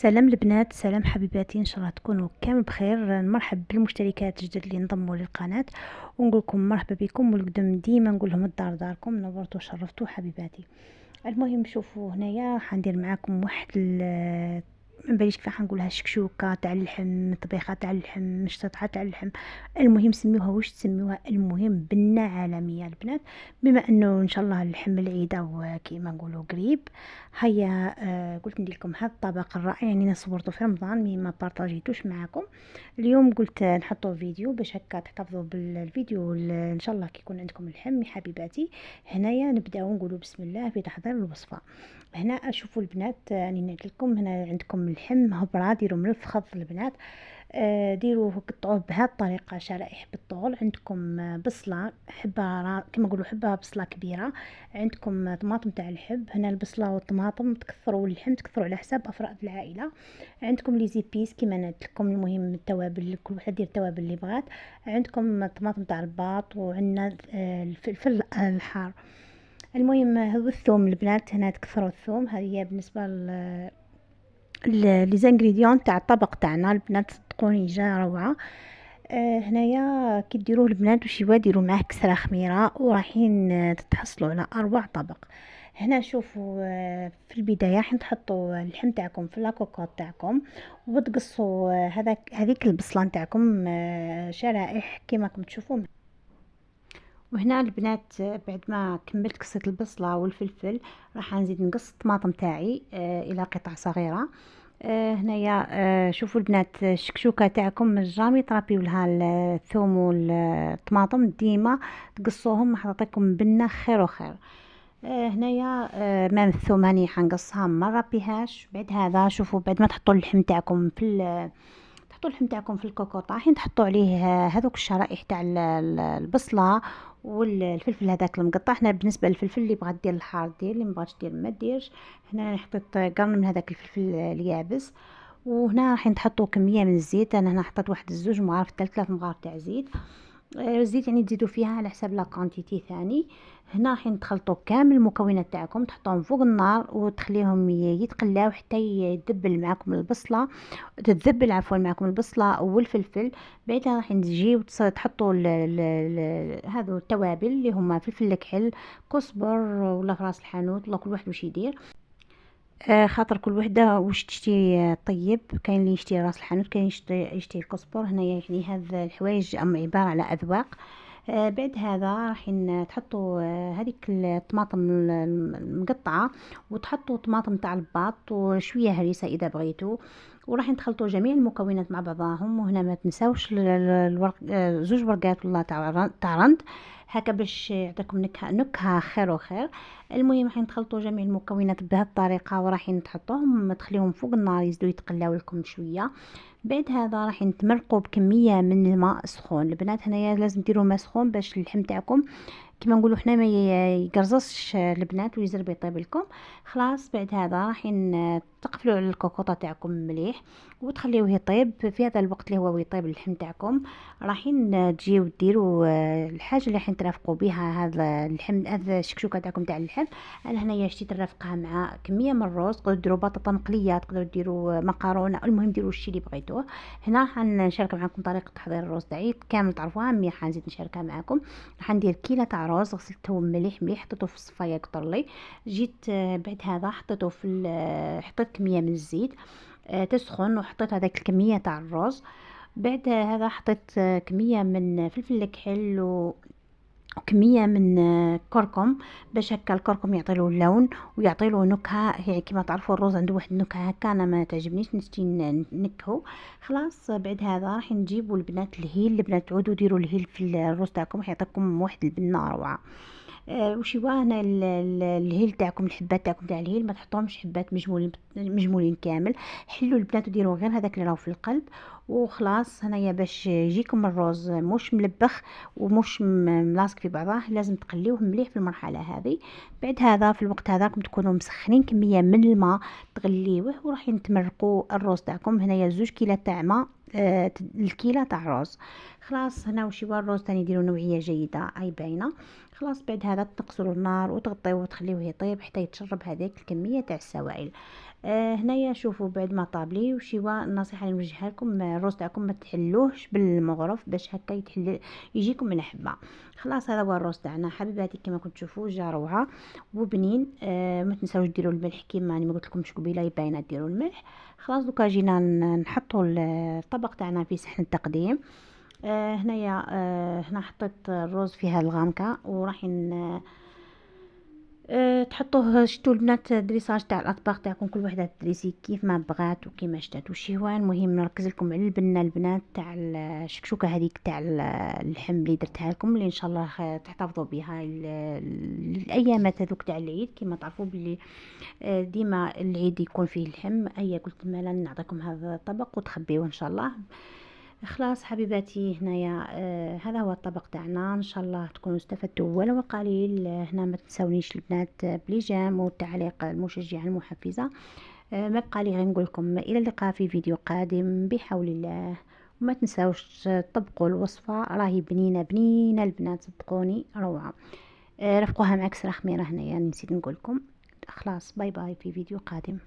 سلام البنات، سلام حبيباتي، ان شاء الله تكونوا كامل بخير. مرحب بالمشتركات الجدد اللي انضموا للقناه، ونقول لكم مرحبا بكم. والقدم ديما نقول لهم الدار داركم، نورتوا وشرفتوا حبيباتي. المهم شوفوا هنايا حندير معاكم واحد ما باليش كيف حنقولها، شكشوكه تاع اللحم، طبيخه تاع اللحم، مشطحه تاع اللحم. المهم سميوها واش تسميوها، المهم بنه عالميه البنات. بما انه ان شاء الله اللحم العيده وكيما نقولوا قريب. هيا قلت ندير لكم هذا الطبق الرائع، يعني انا صورته في رمضان مي ما بارطاجيتوش معاكم. اليوم قلت نحطوا فيديو باش هكا تحتفظوا بالفيديو ان شاء الله كي يكون عندكم اللحم يا حبيباتي. هنايا نبداو نقولوا بسم الله في تحضير الوصفه. هنا اشوفوا البنات، راني نعطي لكم هنا عندكم اللحم هبره، ديروا من الفخذ البنات. ديروه قطعوه بهذه الطريقه شرائح بالطول. عندكم بصله حبه كما نقولوا حبه بصله كبيره. عندكم طماطم تاع الحب. هنا البصله والطماطم تكثروا، اللحم تكثروا على حساب افراد العائله. عندكم لي زيبيس كيما قلت لكم، المهم التوابل كل واحد دير التوابل اللي بغات. عندكم الطماطم تاع الباط، وعندنا الفلفل الحار. المهم هذو الثوم البنات، هنا تكثروا الثوم. هذه بالنسبه لي زانغريديون تاع الطبق تاعنا البنات، صدقوني جا روعه. هنايا كي ديروه البنات وشيوا ديروا معاه كسره خميره، ورايحين تتحصلوا على اروع طبق. هنا شوفوا في البدايه راح تحطوا اللحم تاعكم في لاكوكوط تاعكم، وتقصوا هذيك البصله نتاعكم شرائح كيما راكم تشوفوا. وهنا البنات بعد ما كملت قصة البصلة والفلفل، راح نزيد نقص الطماطم تاعي الى قطع صغيرة. هنايا شوفوا البنات الشكشوكة تاعكم جامي ترابيو لها الثوم والطماطم، ديما تقصوهم تعطيكم بنة خير وخير. هنايا مام الثوم هاني حنقصها مرة بيهاش. بعد هذا شوفوا بعد ما تحطوا اللحم تاعكم تحطوا اللحم تاعكم في الكوكوطه، حين تحطوا عليه هذوك الشرائح تاع البصله والفلفل هذاك المقطع. هنا بالنسبه للفلفل اللي بغات دير الحار دير، اللي مبغاتش دير ما ديرش. هنا انا حطيت قرن من هذاك الفلفل اليابس. وهنا راح تحطوا كميه من الزيت، انا هنا حطيت واحد الزوج مغارف تاع 3 مغارف تاع زيت. الزيت يعني تزيدوا فيها على حساب لا كونتيتي ثاني. هنا راح تخلطوا كامل المكونات تاعكم، تحطوهم فوق النار وتخليهم يتقلاو حتى يدبل معكم البصله، تتذبل عفوا معكم البصله والفلفل. بعدها راح تجيو تحطوا هذو التوابل اللي هما فلفل الكحل، كزبر، ولا في راس الحانوت، ولا كل واحد واش يدير. خاطر كل وحده واش تشتي طيب. كاين اللي يشتي راس الحانوت، كاين يشتي الكزبر. هنايا يعني هذا الحوايج عباره على اذواق. بعد هذا راح تحطوا هذيك الطماطم المقطعه، وتحطوا طماطم تاع الباط وشويه هريسه اذا بغيتوا، وراح تخلطوا جميع المكونات مع بعضهم. وهنا ما تنساوش الورق، زوج ورقات والله تاع رند هكا باش يعطيكم نكهه خير وخير. المهم راح تخلطوا جميع المكونات بهذه الطريقه، وراح تحطوهم تخليهم فوق النار يزيدوا يتقلاو لكم شويه. بعد هذا راح تمرقوا بكميه من الماء سخون. البنات هنايا لازم ديروا ماء سخون باش اللحم تاعكم كما نقولوا حنا ما يقرصش البنات ويزرب يطيب لكم. خلاص بعد هذا راح تقفلوا على الكوكوطه تاعكم مليح وتخليوه يطيب. في هذا الوقت اللي هو يطيب اللحم تاعكم، راح تجيو ديروا الحاجه اللي راح ترافقوا بها هذا اللحم، هذا الشكشوكه تاعكم تاع اللحم. انا هنايا شتيت نرافقها مع كميه من الرز، تقدروا ديروا بطاطا مقليه، تقدروا ديروا مكرونه، المهم ديروا الشيء اللي بغيتوه. هنا حنشارك معكم طريقه تحضير الرز تاعي كامل تعرفوها، مي حنزيد نشاركها معكم. حندير كيلة تاع رز، غسلته مليح مليح، حطيته في الصفايه قطر لي. جيت بعد هذا حطيته في حطيت كميه من الزيت تسخن، وحطيت هذاك الكميه تاع الرز. بعد هذا حطيت كميه من فلفل الكحل وكميه من كركم، باش هكا الكركم يعطي له اللون ويعطي له نكهه. يعني كما تعرفوا الرز عنده واحد النكهه هكا، انا ما تعجبنيش نشتي نكهو. خلاص بعد هذا راح نجيبوا البنات الهيل. البنات تعودوا ديروا الهيل في الرز تاعكم، يعطيكم واحد البنه روعه. وشي هنا الهيل تاعكم، الحبات تاعكم تاع الهيل ما تحطوهمش حبات مجمولين كامل. حلوا البنات وديروا غير هذاك اللي راهو في القلب. وخلاص هنايا باش يجيكم الرز مش ملبخ ومش ملاصق في بعضه، لازم تقليوه مليح في المرحله هذه. بعد هذا في الوقت هذاكم تكونوا مسخنين كميه من الماء تغليوه، وراح تمرقوا الرز تاعكم. هنايا 2 كيلة تاع ماء، الكيلة تاع الرز. خلاص هنا وشي الرز تاني ديروا نوعيه جيده اي باينه. خلاص بعد هذا تنقصوا النار وتغطيوه وتخليوه يطيب حتى يتشرب هذيك الكميه تاع السوائل. هنايا شوفوا بعد ما طابلي وشيوا النصيحه اللي نوجهها لكم، الروز تاعكم ما تحلوهش بالمغرف باش هكا يتحل يجيكم من حبه. خلاص هذا هو الروز تاعنا حبيباتي، كما كنت تشوفوا جا روعه وبنين. ما تنساوش ديروا الملح كيما راني ما قلت لكمش قبيله، يباينه ديروا الملح. خلاص دوكا جينا نحطوا الطبق تاعنا في صحن التقديم. هنايا هنا حطيت الروز في هذه الغامكه وراحين تحطوه. شتو البنات دريساج تاع الاطباق تاعكم كل وحده تدريسي كيف ما بغات وكيما شتات وشهوان. المهم نركز لكم على البنه البنات تاع الشكشوكه هذيك تاع اللحم اللي درتها لكم، اللي ان شاء الله تحتفظوا بها الايامات هذوك تاع العيد. كيما تعرفوا بلي ديما العيد يكون فيه اللحم. ايا قلت مالا نعطيكم هذا الطبق وتخبيوه ان شاء الله. خلاص حبيباتي هنايا هذا هو الطبق تاعنا، ان شاء الله تكونوا استفدتوا ولو قليل. هنا ما تنسونيش البنات بليجام والتعليق المشجع المحفزه. ما بقى لي غير نقول لكم الى اللقاء في فيديو قادم بحول الله. وما تنساوش تطبقوا الوصفه، راهي بنينه بنينه البنات صدقوني روعه. رفقوها مع كسره خميره هنايا نسيت نقول لكم. خلاص باي باي في فيديو قادم.